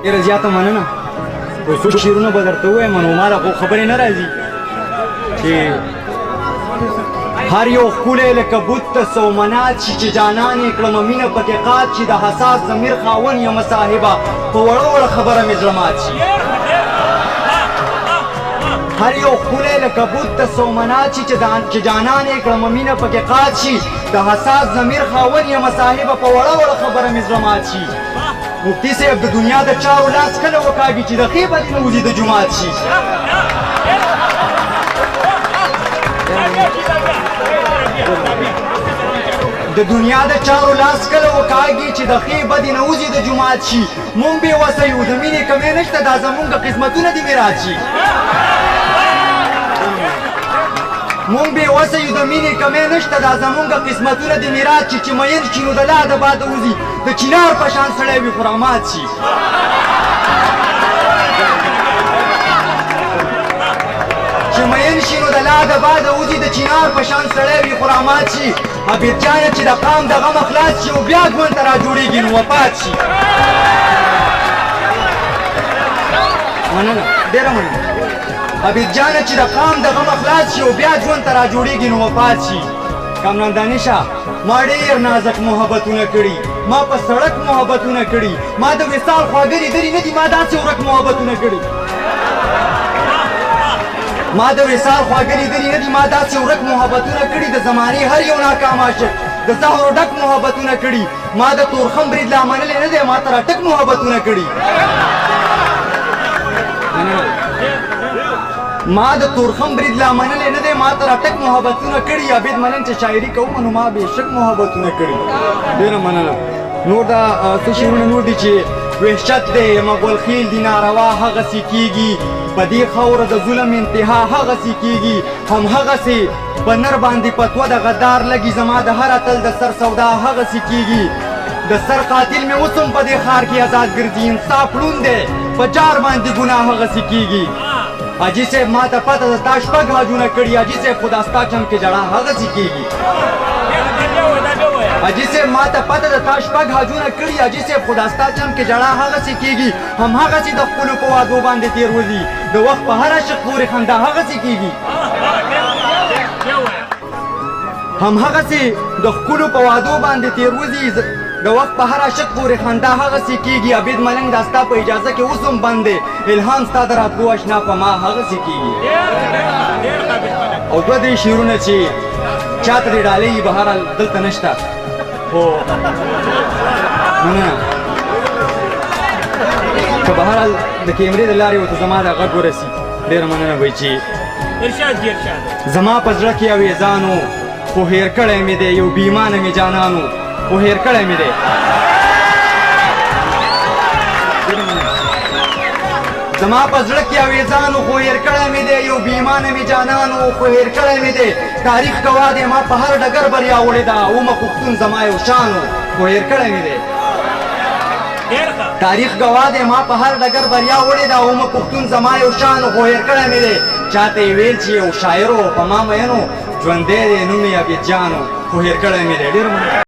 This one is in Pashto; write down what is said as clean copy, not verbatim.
ډېره زیاته مننه. یو څو شعرونه به درته ووایم نو ما له خو خبرې نه راځي چې هر یو ښکلی لکه بت ته سومنات شي چې جانان یې کړمه مینه پکې قات شي د حساس ضمیر خاوند یمه صاحبه په وړه وړه خبره مې زړه مات شي. هر یو ښکلی لکه بت ته سومنات شي چې جانان یې کړمه مینه پکې قات شي د حساس ضمیر خاوند یمه صاحبه په وړه وړه خبره مې زړه مات شي. مفتی صاحب د دنیا د چارو لاس کله وکاږي چې د ښې بدې نه وځي د جومات شي. د دنیا د چارو لاس کله وکاږي چې د ښې بدې نه وځي د جومات شي. مونږ بې وسه یو د مینې کمی نشته دا زمونږ قسمتونه دي میراث شي. مونږ بې وسه یو د مینې کمی نشته دا زمونږ قسمتونه دي میراث شي چې مین شي نو د لا د باده وځي د چینار په شان سړی وي خو رامات شي. چې مین شي نو د لا د باده وځي د چینار په شان سړی وي خو رامات شي. عبید جانه چې د قام د غم خلاص شي او بیا ژوند ته راجوړېږي نو وفات شي. مننه ډېره مننه. عبید جانه چې د قام د غم خلاص شي او بیا ژوند ته راجوړېږي نو وفات شي. کامران دانشه ما ډېر نازک محبتونه کړي ما په سړک محبتونه کړي ما د وصال خواږه لیدلي نه دي ما داسې ورک محبتونه کړي ما د وصال خواږه لیدلي نه دي ما داسې ورک محبتونه کړي د زمانې هر یو ناکام عاشق د زهرو ډک محبتونه کړي ما د تورخم برید لا منلی نه دی ما ته راټک محبتونه کړي ما د تورخم برید لا منلی نه دی ما ته راټک محبتونه کړي. عبید منن چې شاعري کوم نو ما بېشک محبتونه کړي. ډېره مننه. نور دا څه شعرونه نور دي چې وحشت دی مغول خیل دي ناروا هغسې کېږي په دې خاوره د ظلم انتها هغسې کېږي هم هغسې په نر باندې پتوه د غدار لګي زما د هر اتل د سر سودا هغسې کېږي. د سر قاتل مې اوس هم په دې ښار کې ازاد ګرځي انصاف ړوند دی په جار باندې ګناه هغسې کېږي. حاجي صاحب ما ته پته ده تا شپږ حاجونه کړي حاجي صاحب خو دا ستا چم کې جړه هغسې کېږي. حاجي صاحب ما ته پته ده تا شپږ حاجونه کړي حاجي صاحب خو دا ستا چم کې جړه هغسې کېږي. هم هغسې د خپلو په وعدو باندې تېر وځي د وخت په هر عاشق پورې خندا هغسې کېږي. هم هغسې د ښکلو په وعدو باندې تېر وځي د وخت په هر عاشق پورې خندا هغسې کېږي. عبید ملنګ دا ستا په اجازه کې اوس هم بند دی الهام ستا د راتلو اشنا په ما هغسې کېږي. او دوه درې شعرونه چې چاته دې ډالۍ وي بهرحال دلته نشته خو مننه که بهرحال د کیمرې د لارې ورته زما دا غږ ورسي ډېره مننه وایي چې زما په زړه کې اویزانو خو هېر کړی مې دی یو بیمانه مې جانانو خو هېر کړی مې دی. زما په زړه کې اویزانو خو هېر کړی مې دی یو بیمانه مې جانانو خو هېر کړی مې دی. تاریخ ګواه دی ما په هر ډګر بریا وړې ده اومه پښتون زما یو شانو خو هېر کړی مې دی. تاریخ ګواه دی ما په هر ډګر بریا وړې ده اومه پښتون زما یو شانو خو هېر کړی مې دی. چاته یې ویل چې یو شاعر و په ما مینو ژوندی دی نوم یې عبید جانو خو هېر کړی مې دی. ډېر مننه.